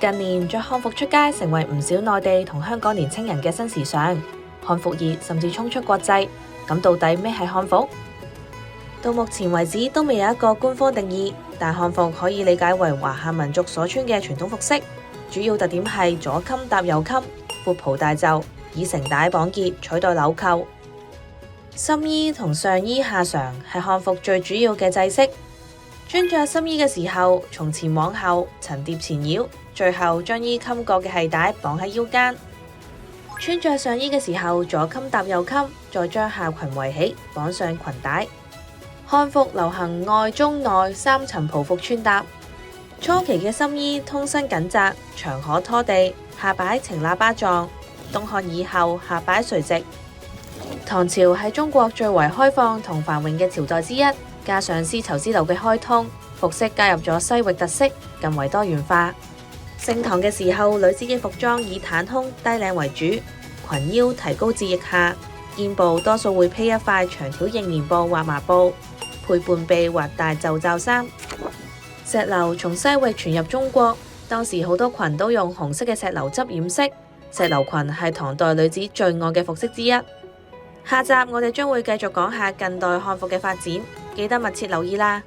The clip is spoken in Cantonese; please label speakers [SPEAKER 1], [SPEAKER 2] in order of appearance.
[SPEAKER 1] 近年着漢服出街成為唔少內地同香港年輕人嘅新時尚，漢服熱甚至衝出國際。咁到底咩係漢服？到目前為止都未有一個官方定義，但漢服可以理解為華夏民族所穿嘅傳統服飾，主要特點係左襟搭右襟，闊袍大袖，以繩帶綁結取代紐扣。深衣同上衣下裳係漢服最主要嘅制飾。穿着深衣嘅時候，從前往後層疊纏繞，最後將衣襟角嘅繫帶綁喺腰間。穿着上衣嘅時候，左襟搭右襟，再將下裙圍起，綁上裙帶。漢服流行外中內三層袍服穿搭。初期嘅深衣通身緊窄，長可拖地，下擺呈喇叭狀。東漢以後，下擺垂直。唐朝係中國最為開放同繁榮嘅朝代之一。加上絲綢之路嘅開通，服飾加入咗西域特色，更為多元化。盛唐嘅時候，女子嘅服裝以袒胸低領為主，裙腰提高至腋下，肩部多數會披一塊長條應棉布或麻布，配半臂或大袖罩衫。石榴從西域傳入中國，當時好多裙都用紅色嘅石榴汁染色。石榴裙係唐代女子最愛嘅服飾之一。下集我哋將會繼續講下近代漢服嘅發展，記得密切留意啦！